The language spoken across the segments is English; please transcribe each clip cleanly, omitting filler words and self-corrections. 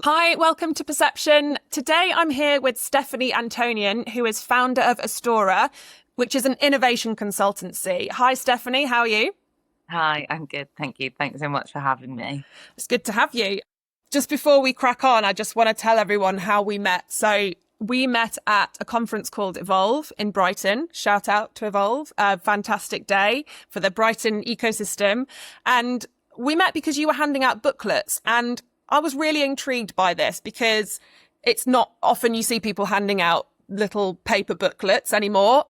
Hi, welcome to Perception. Today I'm here with Stephanie Antonian, who is founder of Aestora, which is an innovation consultancy. Hi, Stephanie, how are you? Hi, I'm good. Thank you. Thanks so much for having me. It's good to have you. Just before we crack on, I just want to tell everyone how we met. So we met at a conference called Evolve in Brighton. Shout out to Evolve. A fantastic day for the Brighton ecosystem. And we met because you were handing out booklets. And I was really intrigued by this because it's not often you see people handing out little paper booklets anymore.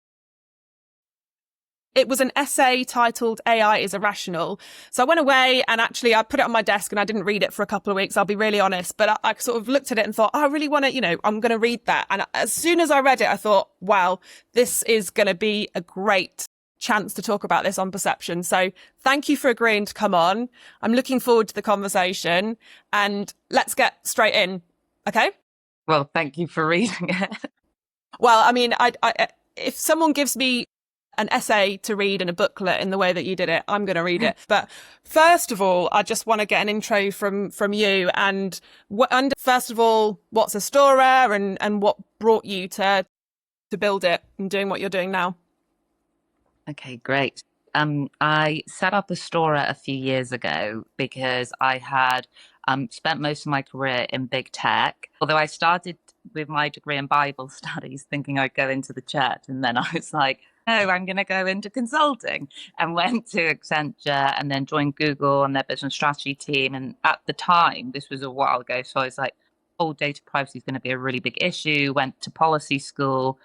It was an essay titled AI is Irrational. So I went away and actually I put it on my desk and I didn't read it for a couple of weeks, I'll be really honest. But I sort of looked at it and thought, oh, I really want to, I'm going to read that. And as soon as I read it, I thought, wow, this is going to be a great chance to talk about this on Perception. So thank you for agreeing to come on. I'm looking forward to the conversation and let's get straight in. Okay. Well, thank you for reading it. Well, I mean, if someone gives me an essay to read and a booklet in the way that you did it, I'm going to read it. But first of all, I just want to get an intro from you. And first of all, what's Aestora and what brought you to build it and doing what you're doing now? Okay, great. I set up Aestora a few years ago because I had spent most of my career in big tech. Although I started with my degree in Bible studies thinking I'd go into the church, and then I was like, no, I'm going to go into consulting, and went to Accenture and then joined Google on their business strategy team. And at the time, this was a while ago, so I was like, oh, data privacy is going to be a really big issue. Went to policy school.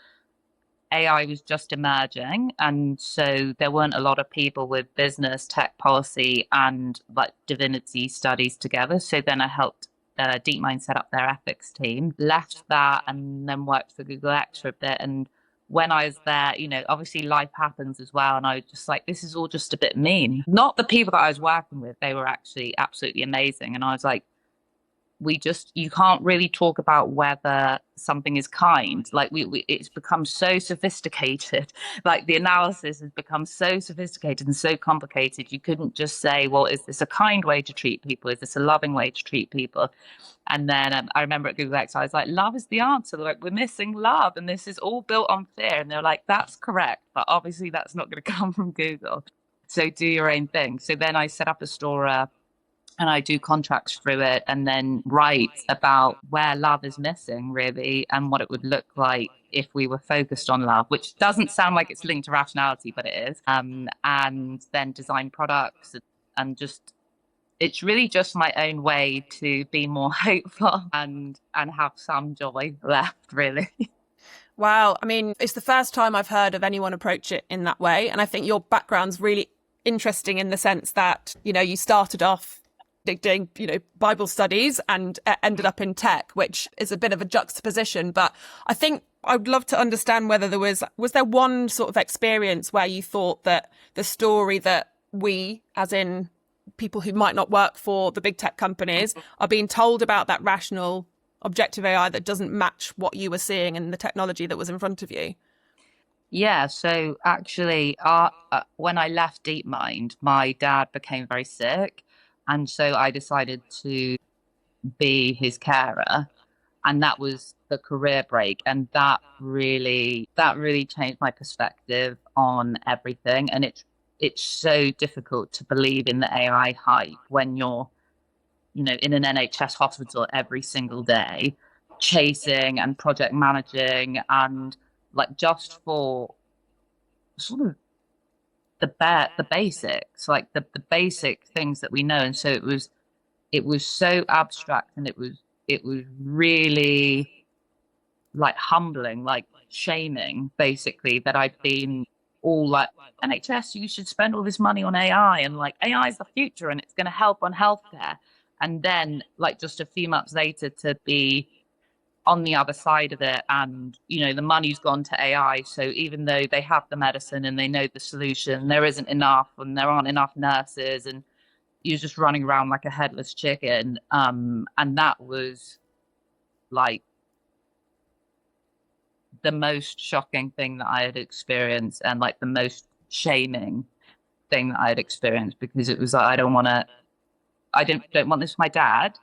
AI was just emerging, and so there weren't a lot of people with business, tech policy, and like divinity studies together. So then I helped DeepMind set up their ethics team, left that, and then worked for Google X for a bit. And when I was there, obviously life happens as well. And I was just like, this is all just a bit mean. Not the people that I was working with, they were actually absolutely amazing. And I was like, you can't really talk about whether something is kind. Like it's become so sophisticated. Like the analysis has become so sophisticated and so complicated. You couldn't just say, well, is this a kind way to treat people? Is this a loving way to treat people? And then I remember at Google X, I was like, love is the answer. They're like, we're missing love. And this is all built on fear. And they're like, that's correct. But obviously that's not going to come from Google. So do your own thing. So then I set up a store and I do contracts through it and then write about where love is missing, really, and what it would look like if we were focused on love, which doesn't sound like it's linked to rationality, but it is. And then design products and just it's really just my own way to be more hopeful and have some joy left, really. Wow. I mean, it's the first time I've heard of anyone approach it in that way. And I think your background's really interesting in the sense that, you started off doing, Bible studies and ended up in tech, which is a bit of a juxtaposition. But I think I'd love to understand whether was there one sort of experience where you thought that the story that we, as in people who might not work for the big tech companies, are being told about that rational objective AI that doesn't match what you were seeing in the technology that was in front of you? Yeah, so actually, when I left DeepMind, my dad became very sick, and so I decided to be his carer, and that was the career break, and that really changed my perspective on everything. And it's so difficult to believe in the AI hype when you're, in an NHS hospital every single day, chasing and project managing and like just for sort of the basics, like the basic things that we know. And so it was so abstract, and it was really like humbling, like shaming basically, that I'd been all like, NHS, you should spend all this money on AI, and like AI is the future and it's going to help on healthcare. And then like just a few months later to be on the other side of it, and the money's gone to AI, so even though they have the medicine and they know the solution, there isn't enough, and there aren't enough nurses, and you're just running around like a headless chicken. And that was like the most shocking thing that I had experienced, and like the most shaming thing that I had experienced, because it was like, I don't want to, I don't want this for my dad,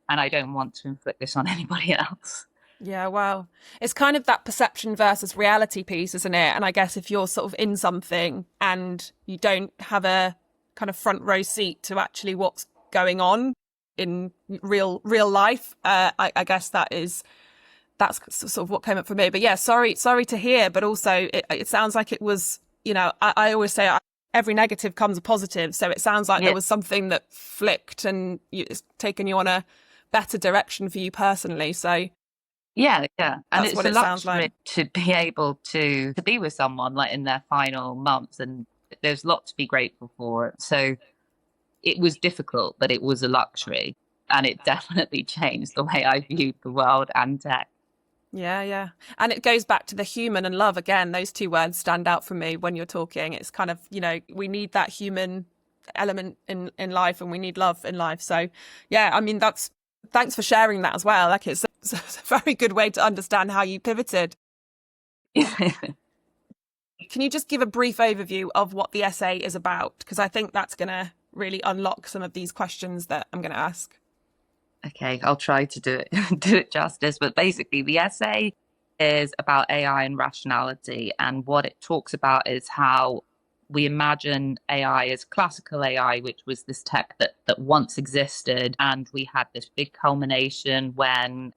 and I don't want to inflict this on anybody else. Yeah, wow. It's kind of that perception versus reality piece, isn't it? And I guess if you're sort of in something and you don't have a kind of front row seat to actually what's going on in real life, I guess that's sort of what came up for me. But yeah, sorry to hear. But also, it sounds like it was, I always say every negative comes a positive. So it sounds like there was something that flicked and it's taken you on a better direction for you personally. So yeah, and that's it's what a it sounds luxury like. to be able to be with someone like in their final months, and there's a lot to be grateful for. So it was difficult, but it was a luxury, and it definitely changed the way I viewed the world and tech. Yeah. And it goes back to the human and love again. Those two words stand out for me when you're talking. It's kind of, we need that human element in life and we need love in life. So yeah, I mean, thanks for sharing that as well. Like it's a very good way to understand how you pivoted. Can you just give a brief overview of what the essay is about? Because I think that's going to really unlock some of these questions that I'm going to ask. Okay, I'll try to do it justice. But basically, the essay is about AI and rationality, and what it talks about is how we imagine AI as classical AI, which was this tech that once existed, and we had this big culmination when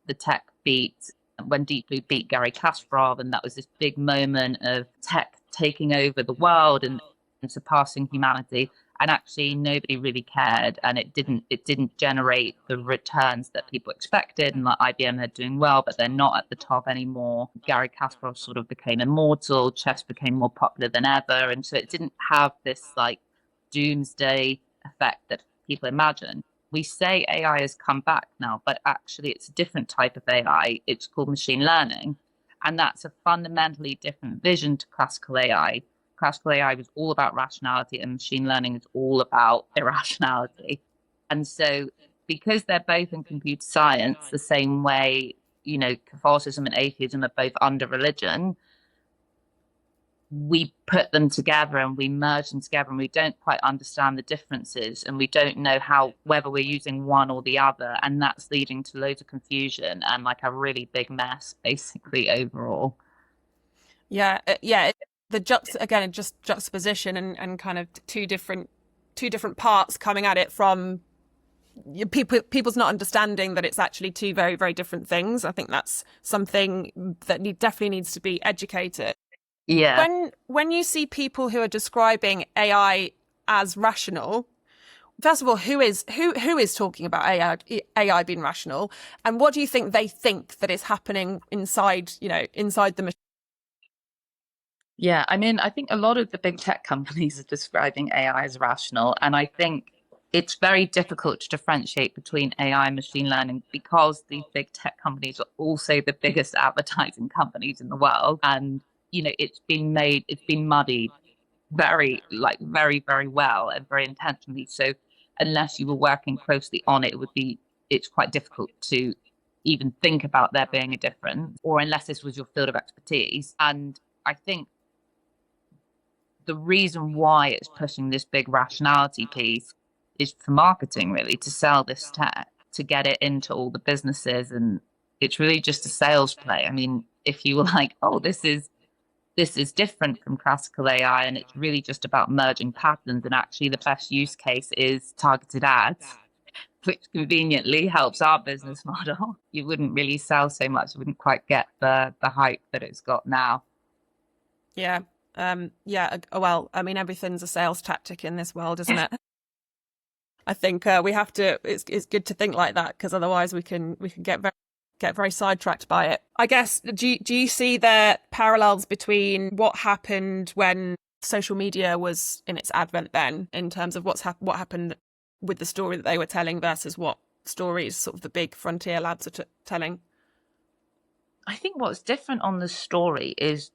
when Deep Blue beat Gary Kasparov, and that was this big moment of tech taking over the world and surpassing humanity. And actually nobody really cared, and it didn't generate the returns that people expected, and like IBM, they're doing well, but they're not at the top anymore. Gary Kasparov sort of became immortal, chess became more popular than ever, and so it didn't have this like doomsday effect that people imagine. We say AI has come back now, but actually it's a different type of AI. It's called machine learning, and that's a fundamentally different vision to classical AI. Classical AI was all about rationality, and machine learning is all about irrationality. And so, because they're both in computer science, the same way, Catholicism and atheism are both under religion, we put them together and we merge them together, and we don't quite understand the differences, and we don't know whether we're using one or the other. And that's leading to loads of confusion and like a really big mess, basically, overall. Yeah. The just juxtaposition and kind of two different parts coming at it from people's not understanding that it's actually two very, very different things. I think that's something that definitely needs to be educated. Yeah. When you see people who are describing AI as rational, first of all, who is talking about AI being rational, and what do you think they think that is happening inside the machine? Yeah, I mean, I think a lot of the big tech companies are describing AI as rational, and I think it's very difficult to differentiate between AI and machine learning because these big tech companies are also the biggest advertising companies in the world. And, it's been muddied very, very well and very intentionally. So unless you were working closely on it, it's quite difficult to even think about there being a difference, or unless this was your field of expertise. And I think the reason why it's pushing this big rationality piece is for marketing, really, to sell this tech, to get it into all the businesses. And it's really just a sales play. I mean, if you were like, oh, this is different from classical AI, and it's really just about merging patterns, and actually the best use case is targeted ads, which conveniently helps our business model, you wouldn't really sell so much. You wouldn't quite get the hype that it's got now. Yeah. Yeah. Well, I mean, everything's a sales tactic in this world, isn't it? I think we have to. It's good to think like that, because otherwise we can get very sidetracked by it. I guess. Do you see the parallels between what happened when social media was in its advent, then, in terms of what happened with the story that they were telling versus what stories sort of the big frontier labs are telling? I think what's different on the story is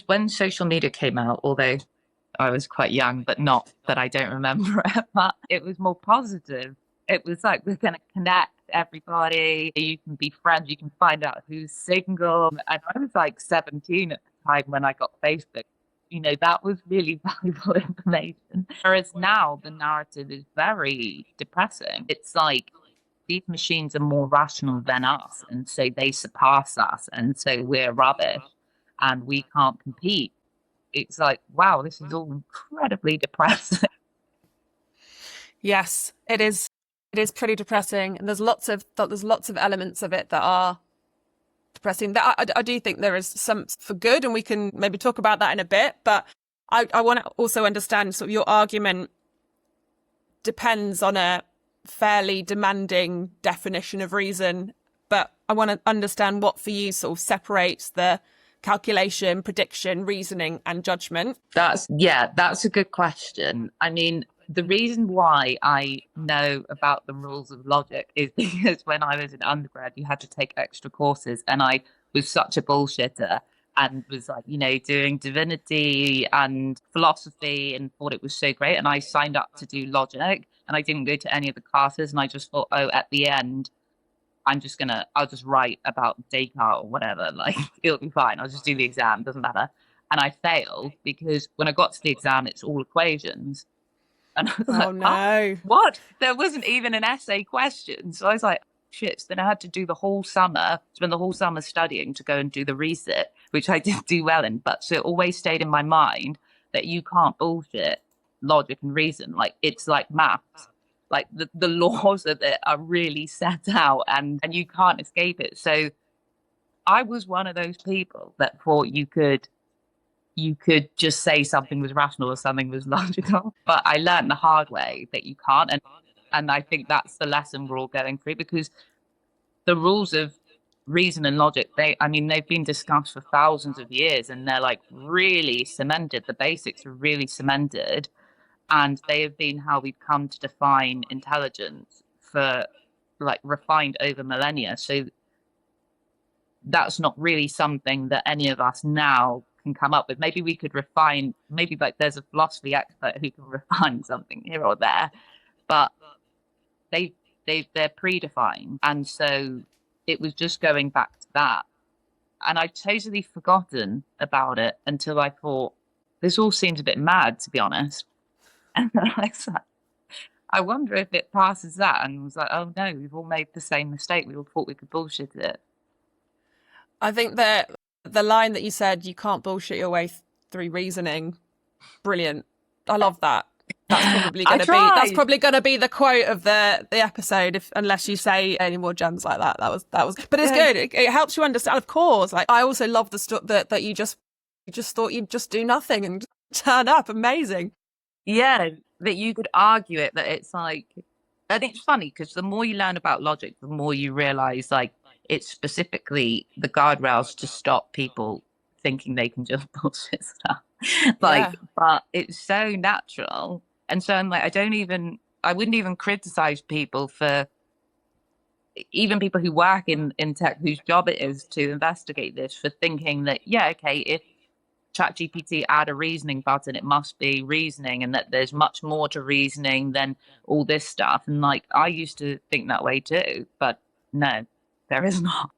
when social media came out, although I was quite young, but not that I don't remember it, but it was more positive. It was like, we're going to connect everybody. You can be friends. You can find out who's single. And I was like 17 at the time when I got Facebook. That was really valuable information. Whereas now the narrative is very depressing. It's like these machines are more rational than us, and so they surpass us, and so we're rubbish and we can't compete. It's like, wow, this is all incredibly depressing. Yes, it is. It is pretty depressing, and there's lots of elements of it that are depressing. That I do think there is some for good, and we can maybe talk about that in a bit. But I want to also understand sort of your argument depends on a fairly demanding definition of reason, but I want to understand what for you sort of separates the calculation, prediction, reasoning, and judgment. That's a good question. I mean, the reason why I know about the rules of logic is because when I was in undergrad, you had to take extra courses, and I was such a bullshitter and was like, doing divinity and philosophy and thought it was so great. And I signed up to do logic and I didn't go to any of the classes. And I just thought, oh, at the end, I'll just write about Descartes or whatever. Like, it'll be fine. I'll just do the exam. Doesn't matter. And I failed because when I got to the exam, it's all equations. And I was Oh like, no. what? There wasn't even an essay question. So I was like, shit. So then I had to do spend the whole summer studying to go and do the resit, which I didn't do well in. But so it always stayed in my mind that you can't bullshit logic and reason. Like, it's like maths. Like the laws of it are really set out, and you can't escape it. So I was one of those people that thought you could just say something was rational or something was logical. But I learned the hard way that you can't. And I think that's the lesson we're all going through, because the rules of reason and logic, they've been discussed for thousands of years, and they're like really cemented. The basics are really cemented, and they have been how we've come to define intelligence for like refined over millennia. So that's not really something that any of us now can come up with. Maybe we could refine, maybe like there's a philosophy expert who can refine something here or there, but they're predefined. And so it was just going back to that. And I'd totally forgotten about it until I thought, this all seems a bit mad, to be honest. And then I was like, I wonder if it passes that. And I was like, oh no, we've all made the same mistake. We all thought we could bullshit it. I think that the line that you said, you can't bullshit your way through reasoning, brilliant. I love that. That's probably gonna be the quote of the episode, unless you say any more gems like that. That was but it's good. It helps you understand, of course. Like, I also love that you just thought you'd just do nothing and turn up. Amazing. Yeah, that you could argue it, that it's like, and it's funny because the more you learn about logic, the more you realize like it's specifically the guardrails to stop people thinking they can just bullshit stuff. Yeah. But it's so natural. And so I'm like, I wouldn't even criticize people for, even people who work in tech, whose job it is to investigate this, for thinking that, yeah, okay, if ChatGPT add a reasoning button, it must be reasoning, and that there's much more to reasoning than all this stuff. And like, I used to think that way too, but no, there is not.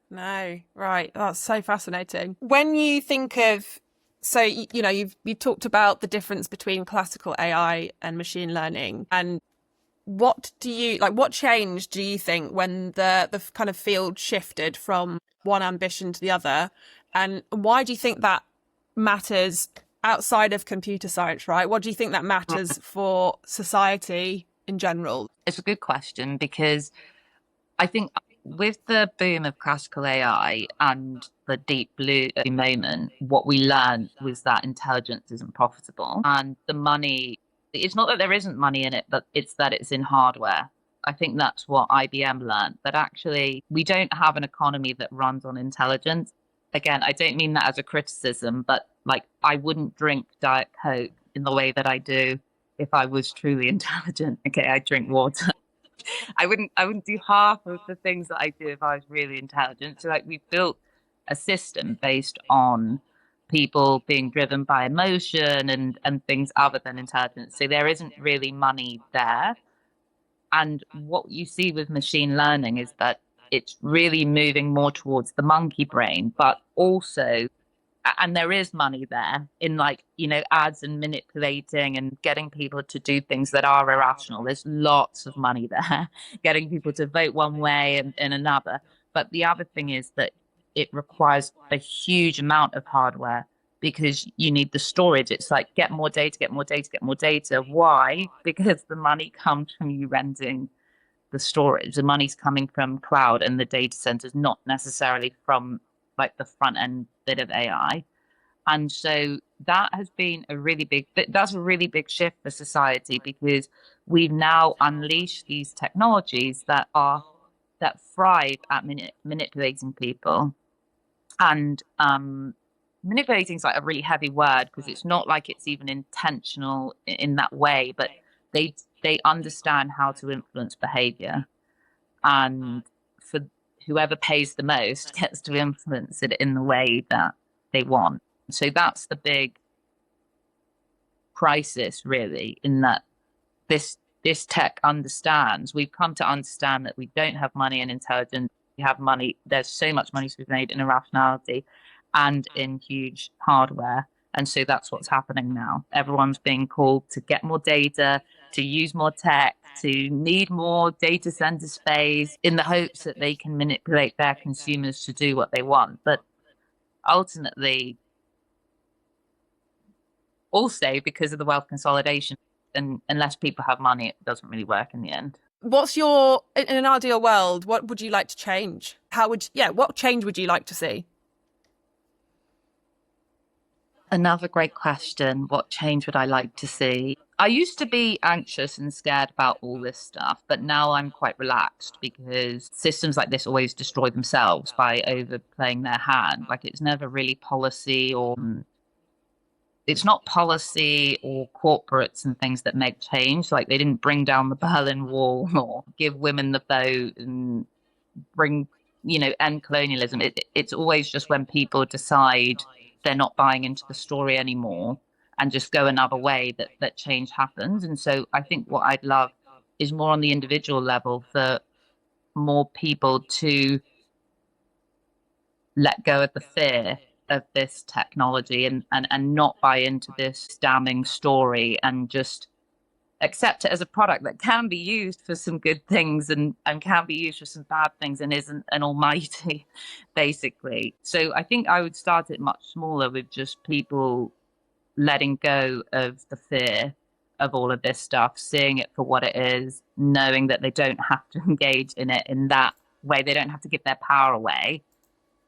No, right. That's so fascinating. When you think of, so you've talked about the difference between classical AI and machine learning, and what change do you think when the kind of field shifted from one ambition to the other, and why do you think that matters outside of computer science, right? What do you think that matters for society in general? It's a good question, because I think with the boom of classical AI and the deep blue moment, what we learned was that intelligence isn't profitable, and the money, it's not that there isn't money in it, but it's that it's in hardware. I think that's what IBM learned, that actually we don't have an economy that runs on intelligence. Again, I don't mean that as a criticism, but like, I wouldn't drink Diet Coke in the way that I do if I was truly intelligent. Okay, I drink water. I wouldn't do half of the things that I do if I was really intelligent. So like, we've built a system based on people being driven by emotion and things other than intelligence. So there isn't really money there. And what you see with machine learning is that it's really moving more towards the monkey brain, but also and there is money there in, like, ads and manipulating and getting people to do things that are irrational. There's lots of money there, getting people to vote one way and another. But the other thing is that it requires a huge amount of hardware because you need the storage. It's like get more data, get more data, get more data. Why? Because the money comes from you renting the storage. The money's coming from cloud and the data centers, not necessarily from like the front end bit of AI. And so that has been that's a really big shift for society because we've now unleashed these technologies that thrive at manipulating people. And manipulating is like a really heavy word because it's not like it's even intentional in that way, but they understand how to influence behavior, and for whoever pays the most gets to influence it in the way that they want. So that's the big crisis, really, in that this tech understands. We've come to understand that we don't have money and intelligence. We have money. There's so much money to be made in irrationality and in huge hardware. And so that's what's happening now. Everyone's being called to get more data, to use more tech, to need more data center space in the hopes that they can manipulate their consumers to do what they want. But ultimately, also because of the wealth consolidation, and unless people have money, it doesn't really work in the end. In an ideal world, what would you like to change? What change would you like to see? Another great question. What change would I like to see? I used to be anxious and scared about all this stuff, but now I'm quite relaxed because systems like this always destroy themselves by overplaying their hand. Like it's never really policy or it's not policy or corporates and things that make change. Like they didn't bring down the Berlin Wall or give women the vote and bring, end colonialism. It's always just when people decide they're not buying into the story anymore and just go another way that change happens. And so I think what I'd love is more on the individual level for more people to let go of the fear of this technology and not buy into this damning story and just accept it as a product that can be used for some good things and can be used for some bad things and isn't an almighty, basically. So I think I would start it much smaller with just people letting go of the fear of all of this stuff, seeing it for what it is, knowing that they don't have to engage in it in that way. They don't have to give their power away.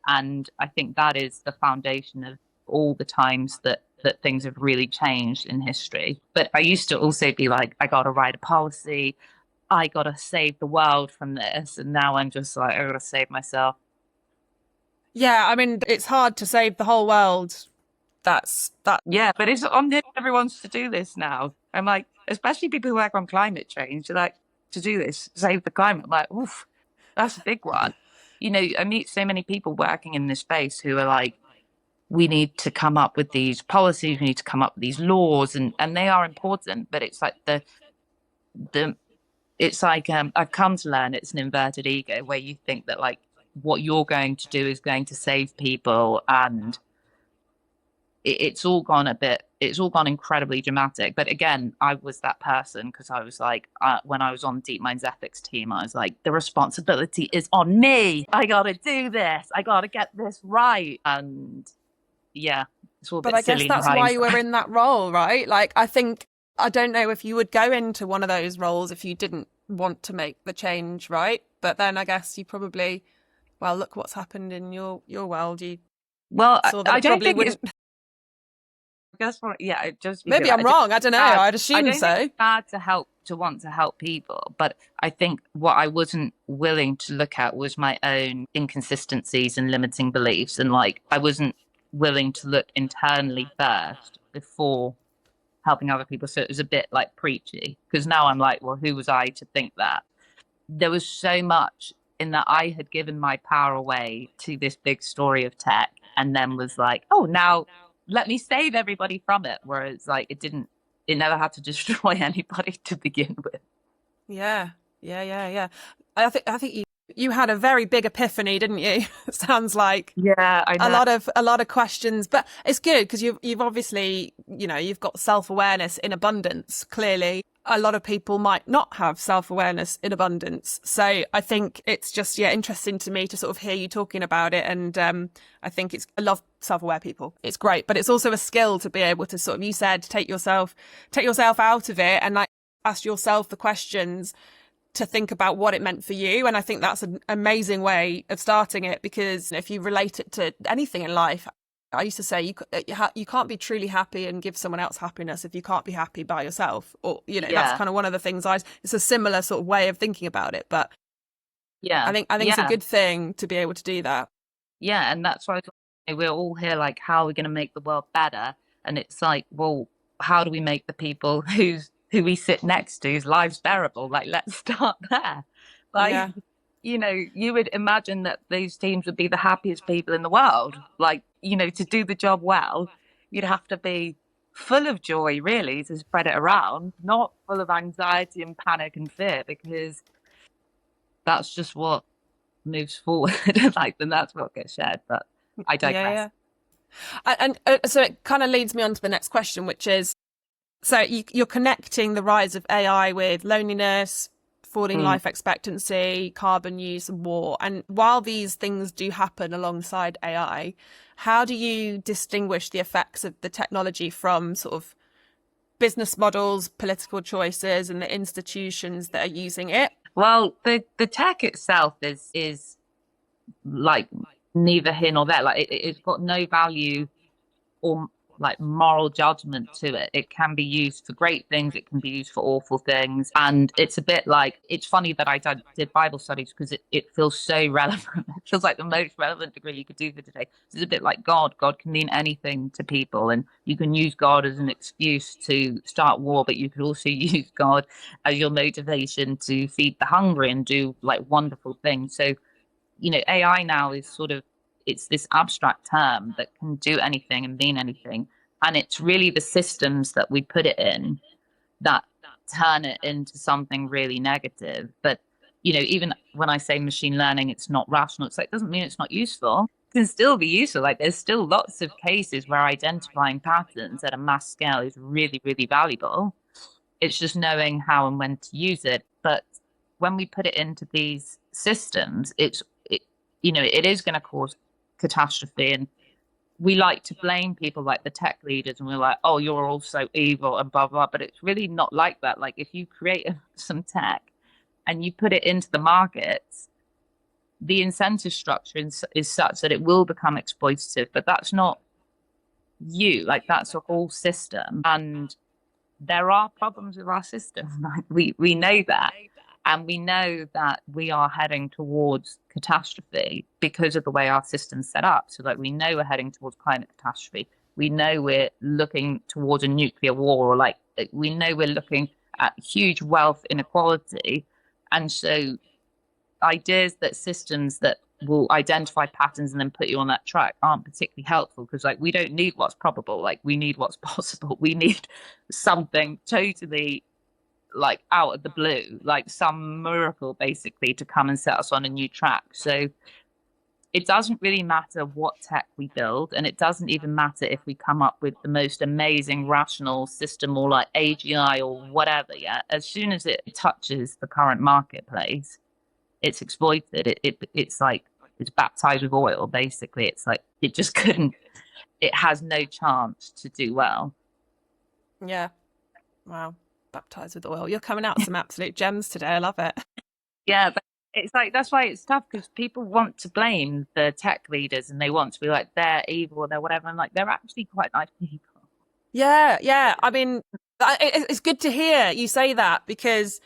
And I think that is the foundation of all the times that things have really changed in history. But I used to also be like, I got to write a policy. I got to save the world from this. And now I'm just like, I got to save myself. Yeah, I mean, it's hard to save the whole world. Yeah, but it's on everyone to do this now. I'm like, especially people who work on climate change, like to do this, save the climate. I'm like, oof, that's a big one. I meet so many people working in this space who are like, we need to come up with these policies, we need to come up with these laws, and they are important, but it's like it's like I've come to learn it's an inverted ego where you think that like what you're going to do is going to save people, and it's all gone incredibly dramatic. But again, I was that person because I was like, when I was on DeepMind's ethics team, I was like, the responsibility is on me. I got to do this. I got to get this right. And yeah, it's all a bit But I guess silly. that's why you were in that role, right? Like, I don't know if you would go into one of those roles if you didn't want to make the change, right? But then I guess you probably, well, look what's happened in your world. I don't think it's maybe I'm wrong. I don't know. I'd assume so. Think it's bad to want to help people, but I think what I wasn't willing to look at was my own inconsistencies and limiting beliefs, and like I wasn't willing to look internally first before helping other people. So it was a bit like preachy because now I'm like, well, who was I to think that? There was so much in that I had given my power away to this big story of tech, and then was like, oh, now let me save everybody from it. Whereas like it never had to destroy anybody to begin with. Yeah. I think you You had a very big epiphany, didn't you? Sounds like Yeah, I know. a lot of questions, but it's good because you've obviously, you've got self-awareness in abundance. Clearly, a lot of people might not have self-awareness in abundance. So I think it's just, interesting to me to sort of hear you talking about it. And I love self-aware people. It's great, but it's also a skill to be able to sort of, you said, take yourself out of it and like ask yourself the questions to think about what it meant for you. And I think that's an amazing way of starting it, because if you relate it to anything in life, I used to say you can't be truly happy and give someone else happiness if you can't be happy by yourself. Or, that's kind of one of the things it's a similar sort of way of thinking about it. But Yeah. I think it's a good thing to be able to do that. Yeah. And that's why we're all here, like, how are we going to make the world better? And it's like, well, how do we make the people who we sit next to, whose lives bearable? Like, let's start there. Like, Yeah. You would imagine that those teams would be the happiest people in the world. Like, to do the job well, you'd have to be full of joy, really, to spread it around, not full of anxiety and panic and fear, because that's just what moves forward. Like, then that's what gets shared. But I digress. Yeah. And so it kind of leads me on to the next question, which is, so you're connecting the rise of AI with loneliness, falling life expectancy, carbon use, and war. And while these things do happen alongside AI, how do you distinguish the effects of the technology from sort of business models, political choices, and the institutions that are using it? Well, the tech itself is like neither here nor there. Like, it's got no value or like moral judgment to it. It can be used for great things, it can be used for awful things. And it's a bit like, it's funny that I did Bible studies because it feels so relevant. It feels like the most relevant degree you could do for today. It's a bit like God. God can mean anything to people, and you can use God as an excuse to start war, but you could also use God as your motivation to feed the hungry and do like wonderful things. So, AI now is sort of, it's this abstract term that can do anything and mean anything. And it's really the systems that we put it in that turn it into something really negative. But, even when I say machine learning, it's not rational. It's like, it doesn't mean it's not useful. It can still be useful. Like, there's still lots of cases where identifying patterns at a mass scale is really, really valuable. It's just knowing how and when to use it. But when we put it into these systems, it is going to cause catastrophe. And we like to blame people like the tech leaders, and we're like, oh, you're all so evil and blah blah, but it's really not like that. Like, if you create some tech and you put it into the markets, the incentive structure is such that it will become exploitative. But that's not you, like, that's a whole system. And there are problems with our system. Like, we know that. And we know that we are heading towards catastrophe because of the way our system's set up. So, like, we know we're heading towards climate catastrophe. We know we're looking towards a nuclear war, or like, we know we're looking at huge wealth inequality. And so ideas that systems that will identify patterns and then put you on that track aren't particularly helpful, because like, we don't need what's probable. Like, we need what's possible. We need something totally like out of the blue, like some miracle basically to come and set us on a new track. So it doesn't really matter what tech we build, and it doesn't even matter if we come up with the most amazing rational system or like AGI or whatever. Yeah, as soon as it touches the current marketplace, it's exploited. It's like, it's baptized with oil basically. It's like, it just couldn't, it has no chance to do well. Yeah. Wow. Baptized with oil. You're coming out some absolute gems today. I love it. Yeah, but it's like, that's why it's tough, because people want to blame the tech leaders and they want to be like, they're evil or they're whatever. And like, they're actually quite nice people. Yeah. I mean, it's good to hear you say that, because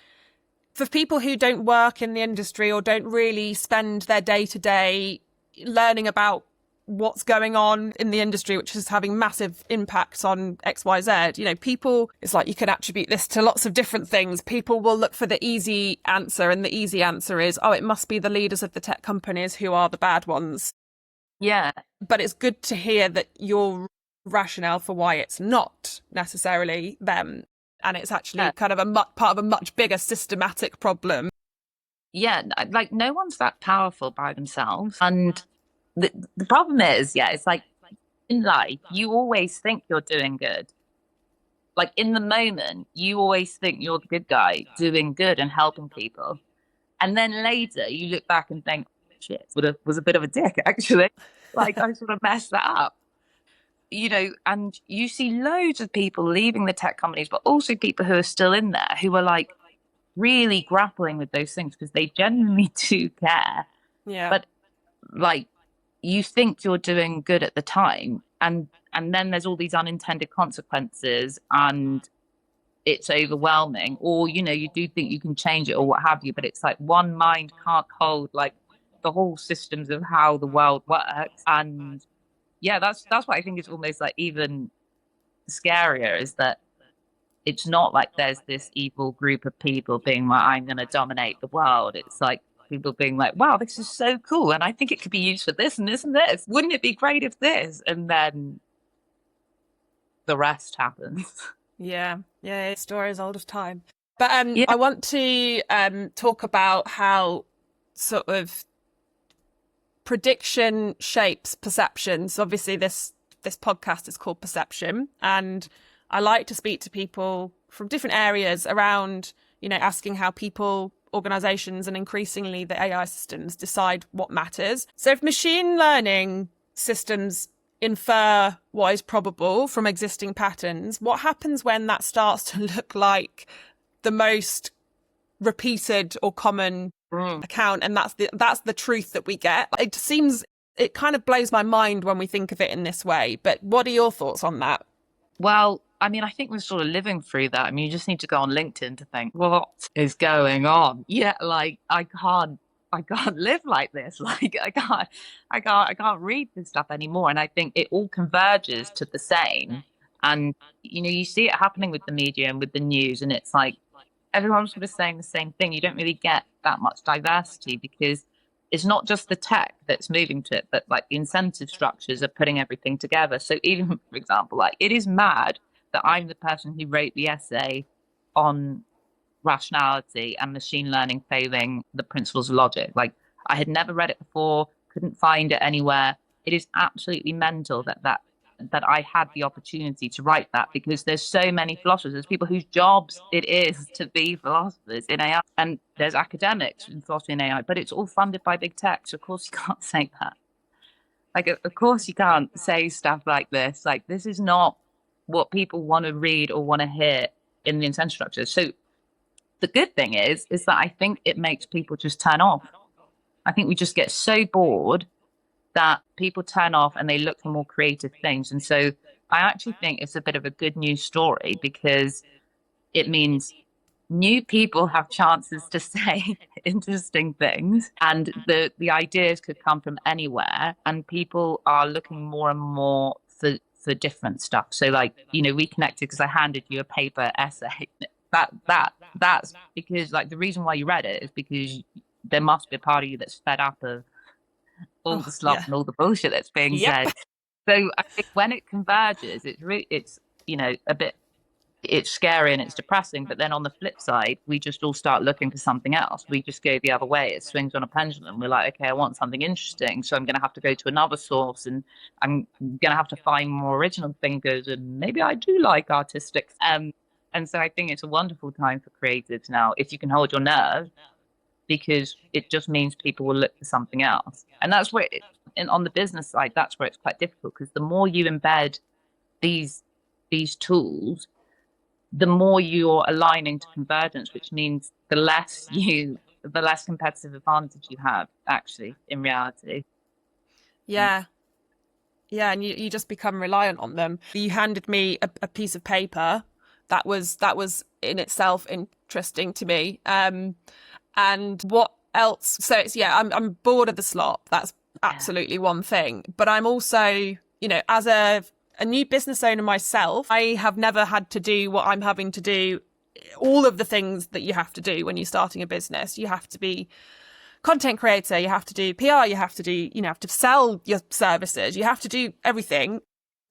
for people who don't work in the industry or don't really spend their day to day learning about what's going on in the industry, which is having massive impacts on XYZ, people, it's like, you can attribute this to lots of different things. People will look for the easy answer, and the easy answer is, oh, it must be the leaders of the tech companies who are the bad ones. Yeah. But it's good to hear that your rationale for why it's not necessarily them, and it's actually kind of part of a much bigger systematic problem. Yeah, like no one's that powerful by themselves. And the problem is, yeah, it's like in life, you always think you're doing good. Like in the moment, you always think you're the good guy doing good and helping people. And then later you look back and think, shit, was a bit of a dick, actually. Like I sort of messed that up. And you see loads of people leaving the tech companies, but also people who are still in there who are like really grappling with those things because they genuinely do care. Yeah. But like you think you're doing good at the time, and then there's all these unintended consequences, and it's overwhelming, or you do think you can change it or what have you, but it's like one mind can't hold like the whole systems of how the world works. And yeah, that's what I think is almost like even scarier, is that it's not like there's this evil group of people being like, I'm going to dominate the world. It's like people being like, wow, this is so cool. And I think it could be used for this and this and this. Wouldn't it be great if this? And then the rest happens. Yeah. Yeah. Story as old as time. But Yeah. I want to talk about how sort of prediction shapes perception. So obviously this podcast is called Perception, and I like to speak to people from different areas around, asking how people, organizations, and increasingly the AI systems decide what matters. So if machine learning systems infer what is probable from existing patterns, what happens when that starts to look like the most repeated or common account, and that's the truth that we get? It kind of blows my mind when we think of it in this way, but what are your thoughts on that? Well, I mean, I think we're sort of living through that. I mean, you just need to go on LinkedIn to think, what is going on? Yeah, like I can't live like this. Like I can't read this stuff anymore. And I think it all converges to the same. And you see it happening with the media and with the news, and it's like everyone's sort of saying the same thing. You don't really get that much diversity because it's not just the tech that's moving to it, but like the incentive structures are putting everything together. So even, for example, like it is mad that I'm the person who wrote the essay on rationality and machine learning failing the principles of logic. Like I had never read it before, couldn't find it anywhere. It is absolutely mental that I had the opportunity to write that, because there's so many philosophers. There's people whose jobs it is to be philosophers in AI, and there's academics in philosophy and AI, but it's all funded by big tech. So of course you can't say that. Like, of course you can't say stuff like this. Like, this is not what people want to read or want to hear in the incentive structure. So the good thing is that I think it makes people just turn off. I think we just get so bored that people turn off and they look for more creative things. And so I actually think it's a bit of a good news story, because it means new people have chances to say interesting things, and the ideas could come from anywhere, and people are looking more and more for different stuff. So like, we connected because I handed you a paper essay. That's because like the reason why you read it is because there must be a part of you that's fed up of all the slop and all the bullshit that's being said. So I think when it converges, it's a bit, it's scary and it's depressing. But then on the flip side, we just all start looking for something else. We just go the other way. It swings on a pendulum. We're like, okay, I want something interesting, so I'm going to have to go to another source, and I'm going to have to find more original thinkers, and maybe I do like artistic. And so I think it's a wonderful time for creatives now, if you can hold your nerve, because it just means people will look for something else. And that's where, and on the business side, that's where it's quite difficult, because the more you embed these tools, the more you're aligning to convergence, which means the less competitive advantage you have, actually, in reality. Yeah. Yeah, and you just become reliant on them. You handed me a piece of paper that was in itself interesting to me. And what else? So it's, I'm bored of the slop. That's absolutely one thing. But I'm also, as a new business owner myself, I have never had to do what I'm having to do. All of the things that you have to do when you're starting a business. You have to be content creator, you have to do PR, you have to do, have to sell your services, you have to do everything,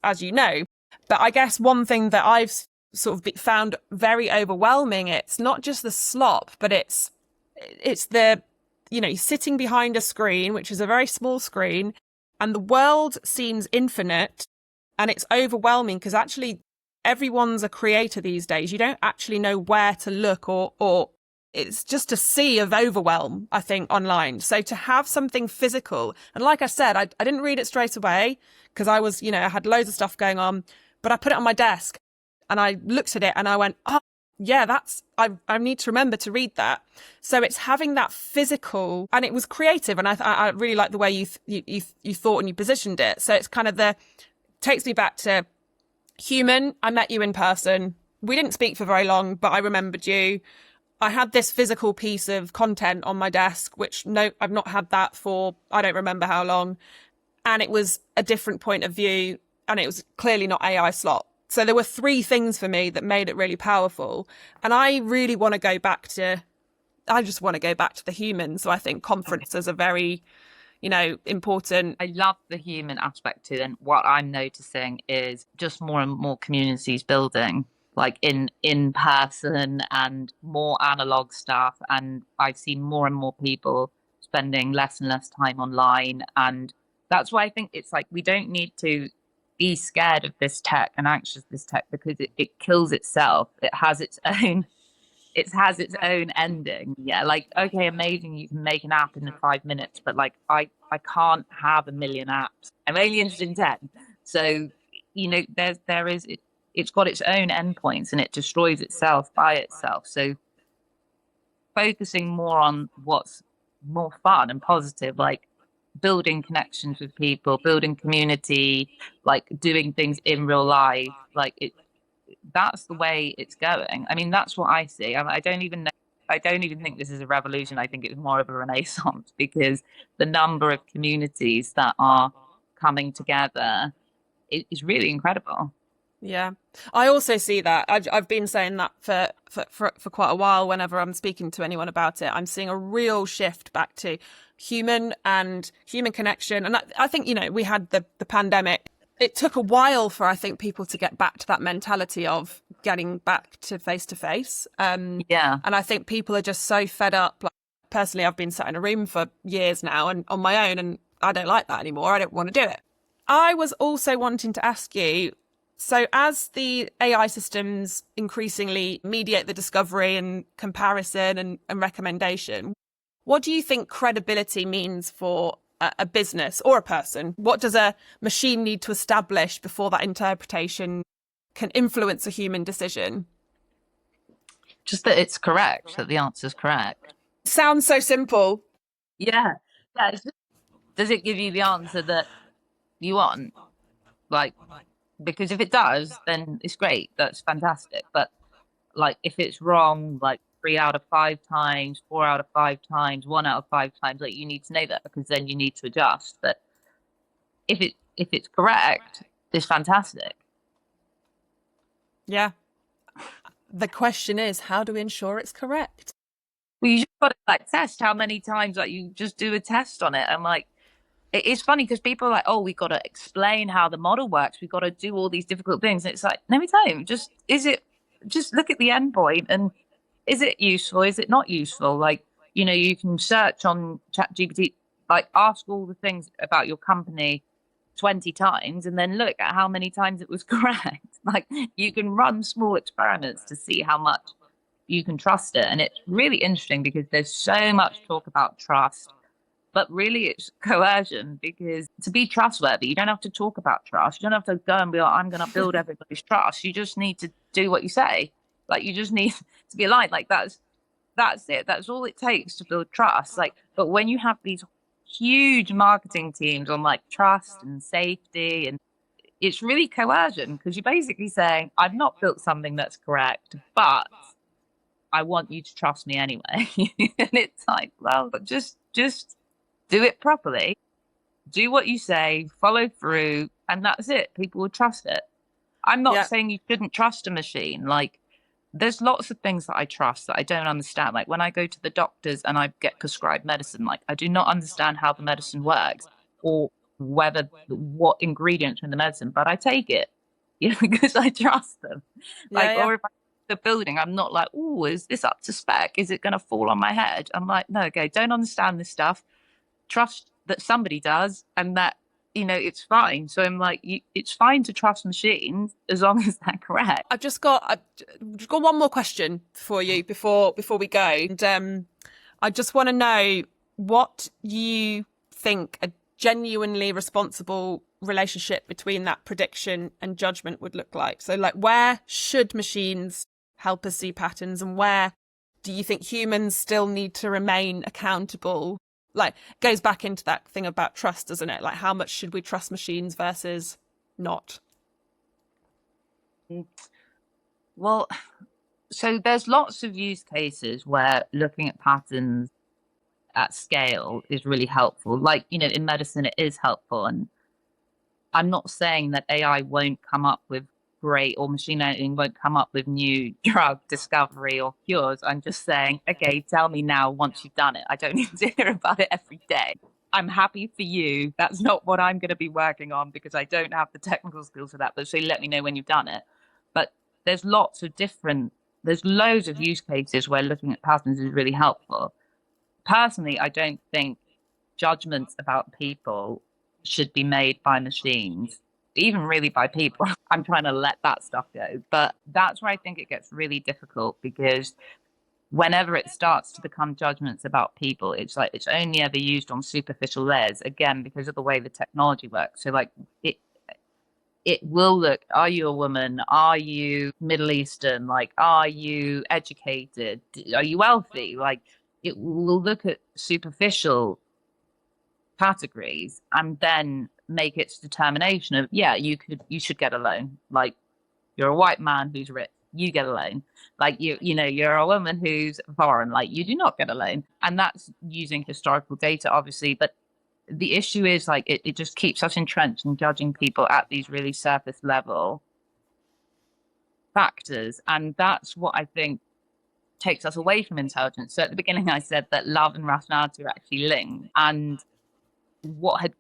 as you know. But I guess one thing that I've sort of found very overwhelming, it's not just the slop, but it's it's the, you're sitting behind a screen, which is a very small screen, and the world seems infinite and it's overwhelming because actually everyone's a creator these days. You don't actually know where to look, or it's just a sea of overwhelm, I think, online. So to have something physical, and like I said, I didn't read it straight away because I was, I had loads of stuff going on, but I put it on my desk and I looked at it and I went, oh, yeah, I need to remember to read that. So it's having that physical, and it was creative. And I really like the way you thought and you positioned it. So it's kind of takes me back to human. I met you in person. We didn't speak for very long, but I remembered you. I had this physical piece of content on my desk, which no, I've not had that for, I don't remember how long. And it was a different point of view, and it was clearly not AI slot. So there were three things for me that made it really powerful. And I really want to go back to, I just want to go back to the human. So I think conferences are very, important. I love the human aspect to it. And what I'm noticing is just more and more communities building, like in person, and more analog stuff. And I've seen more and more people spending less and less time online. And that's why I think it's like we don't need to be scared of this tech and anxious of this tech, because it kills itself. It has its own ending. Yeah, like, okay, amazing, you can make an app in 5 minutes, but like I can't have a million apps. I'm only interested in 10. So, it's got its own endpoints and it destroys itself by itself. So focusing more on what's more fun and positive, like building connections with people, building community, like doing things in real life, that's the way it's going. I mean, that's what I see. I don't even know. I don't even think this is a revolution. I think it's more of a renaissance, because the number of communities that are coming together is really incredible. Yeah, I also see that. I've been saying that for quite a while. Whenever I'm speaking to anyone about it, I'm seeing a real shift back to human and human connection. And I think, we had the pandemic. It took a while for, I think, people to get back to that mentality of getting back to face. Yeah. And I think people are just so fed up. Like, personally, I've been sat in a room for years now and on my own, and I don't like that anymore. I don't want to do it. I was also wanting to ask you, so as the AI systems increasingly mediate the discovery and comparison and recommendation, what do you think credibility means for a business or a person? What does a machine need to establish before that interpretation can influence a human decision? Just that it's correct, that the answer is correct. Sounds so simple. Yeah. Yeah. Does it give you the answer that you want? Like, because if it does, then it's great. That's fantastic. But like, if it's wrong, like 3 out of 5 times, 4 out of 5 times, 1 out of 5 times, like, you need to know that, because then you need to adjust. But if it's correct, it's fantastic. Yeah. The question is, how do we ensure it's correct? Well, you just got to like test how many times, like, you just do a test on it. I'm like, it's funny because people are like, oh, we got to explain how the model works. We got to do all these difficult things. And it's like, no, we don't. Just look at the endpoint, and is it useful? Is it not useful? Like, you can search on ChatGPT, like, ask all the things about your company 20 times and then look at how many times it was correct. Like, you can run small experiments to see how much you can trust it. And it's really interesting because there's so much talk about trust, but really it's coercion, because to be trustworthy, you don't have to talk about trust. You don't have to go and be like, I'm going to build everybody's trust. You just need to do what you say. Like, you just need to be aligned. Like, that's it. That's all it takes to build trust. Like, but when you have these huge marketing teams on like trust and safety, and it's really coercion, because you're basically saying, I've not built something that's correct, but I want you to trust me anyway. And it's like, well, just do it properly, do what you say, follow through, and that's it. People will trust it. I'm not saying you shouldn't trust a machine. Like, there's lots of things that I trust that I don't understand. Like, when I go to the doctors and I get prescribed medicine, like, I do not understand how the medicine works or what ingredients are in the medicine, but I take it, because I trust them. Like, or the building, I'm not like, oh, is this up to spec? Is it going to fall on my head? I'm like, no, okay, don't understand this stuff. Trust that somebody does, and that, it's fine. So I'm like, it's fine to trust machines as long as they're correct. I've just got one more question for you before we go. And I just want to know what you think a genuinely responsible relationship between that prediction and judgment would look like. So, like, where should machines help us see patterns, and where do you think humans still need to remain accountable? Like, goes back into that thing about trust, doesn't it? Like, how much should we trust machines versus not? Well, so there's lots of use cases where looking at patterns at scale is really helpful. Like, in medicine, it is helpful. And I'm not saying that AI won't come up with great, or machine learning won't come up with new drug discovery or cures. I'm just saying, okay, tell me now once you've done it. I don't need to hear about it every day. I'm happy for you. That's not what I'm going to be working on because I don't have the technical skills for that. But so let me know when you've done it. But there's loads of use cases where looking at patterns is really helpful. Personally, I don't think judgments about people should be made by machines, even really by people. I'm trying to let that stuff go. But that's where I think it gets really difficult, because whenever it starts to become judgments about people, it's like it's only ever used on superficial layers, again, because of the way the technology works. So like it will look, are you a woman? Are you Middle Eastern? Like, are you educated? Are you wealthy? Like, it will look at superficial categories and then make its determination of, yeah, you should get a loan. Like, you're a white man who's rich, you get a loan. Like, you're a woman who's foreign, like, you do not get a loan. And that's using historical data, obviously, but the issue is, like, it just keeps us entrenched in judging people at these really surface level factors. And that's what I think takes us away from intelligence. So at the beginning, I said that love and rationality are actually linked. And what had,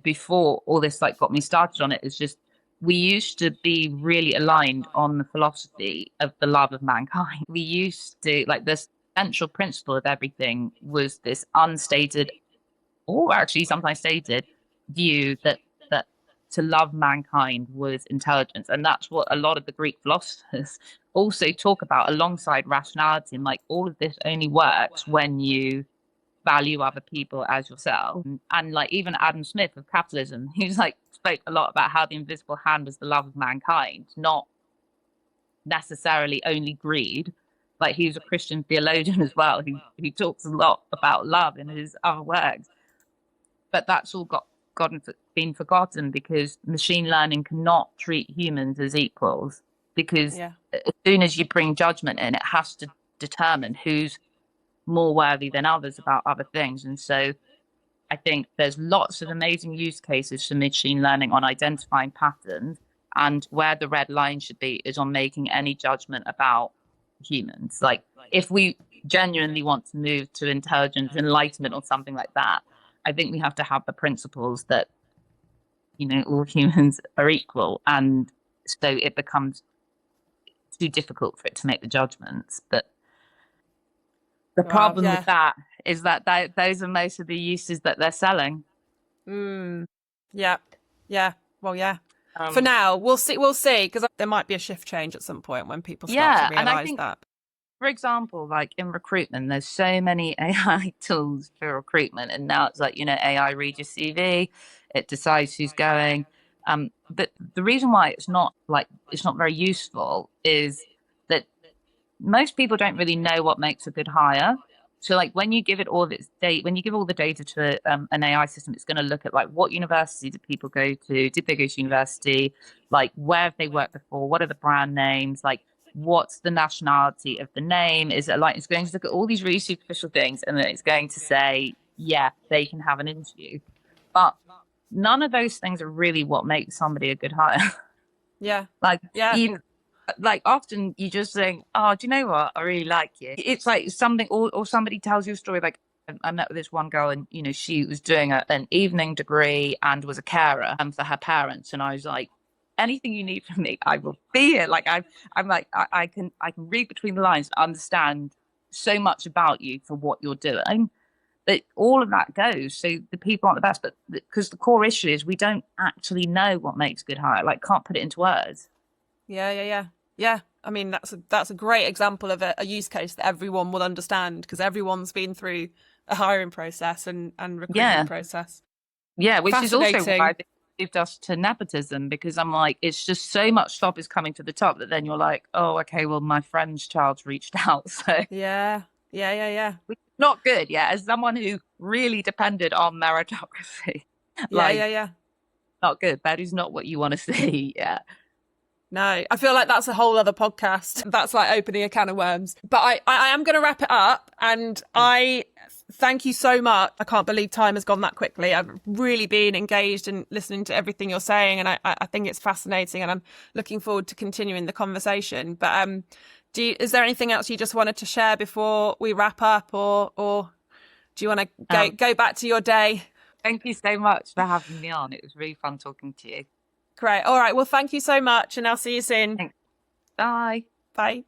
before all this like got me started on it, is just, we used to be really aligned on the philosophy of the love of mankind. We used to, like, the central principle of everything was this unstated, or actually sometimes stated, view that to love mankind was intelligence. And that's what a lot of the Greek philosophers also talk about alongside rationality. And like, all of this only works when you value other people as yourself. And like, even Adam Smith of capitalism, he's like spoke a lot about how the invisible hand was the love of mankind, not necessarily only greed. Like, he was a Christian theologian as well, who talks a lot about love in his other works. But that's all been forgotten, because machine learning cannot treat humans as equals, because as soon as you bring judgment in, it has to determine who's more worthy than others about other things. And so I think there's lots of amazing use cases for machine learning on identifying patterns, and where the red line should be is on making any judgment about humans. Like, if we genuinely want to move to intelligence, enlightenment, or something like that, I think we have to have the principles that, all humans are equal. And so it becomes too difficult for it to make the judgments. But the problem with that is that those are most of the uses that they're selling. Yeah. Well, yeah. For now, we'll see, because there might be a shift change at some point when people start to realize that. For example, like in recruitment, there's so many AI tools for recruitment, and now it's like, AI reads your CV, it decides who's going. But the reason why it's not very useful is that most people don't really know what makes a good hire. So like, when you give it all this data, when you give all the data to an AI system, it's going to look at like, what university did people go to? Did they go to university? Like, where have they worked before? What are the brand names? Like, what's the nationality of the name? Is it like, it's going to look at all these really superficial things, and then it's going to say, yeah, they can have an interview. But none of those things are really what makes somebody a good hire. Like, often you just think, oh, do you know what? I really like you. It's like something, or somebody tells you a story. Like, I met with this one girl, and, she was doing an evening degree and was a carer for her parents. And I was like, anything you need from me, I will be here. Like I can read between the lines, understand so much about you for what you're doing. But all of that goes. So the people aren't the best, but because the core issue is we don't actually know what makes good hire. Like, can't put it into words. Yeah. I mean, that's a great example of a use case that everyone will understand, because everyone's been through a hiring process and recruitment process. Yeah, which is also why I think it moved us to nepotism, because I'm like, it's just so much stuff is coming to the top that then you're like, oh, okay, well, my friend's child's reached out. So yeah. which is not good. Yeah, as someone who really depended on meritocracy, Yeah. not good. That is not what you want to see. Yeah. No, I feel like that's a whole other podcast. That's like opening a can of worms. But I am going to wrap it up, and I thank you so much. I can't believe time has gone that quickly. I've really been engaged in listening to everything you're saying, and I think it's fascinating, and I'm looking forward to continuing the conversation. But is there anything else you just wanted to share before we wrap up, or do you want to go back to your day? Thank you so much for having me on. It was really fun talking to you. Great. All right. Well, thank you so much, and I'll see you soon. Thanks. Bye. Bye.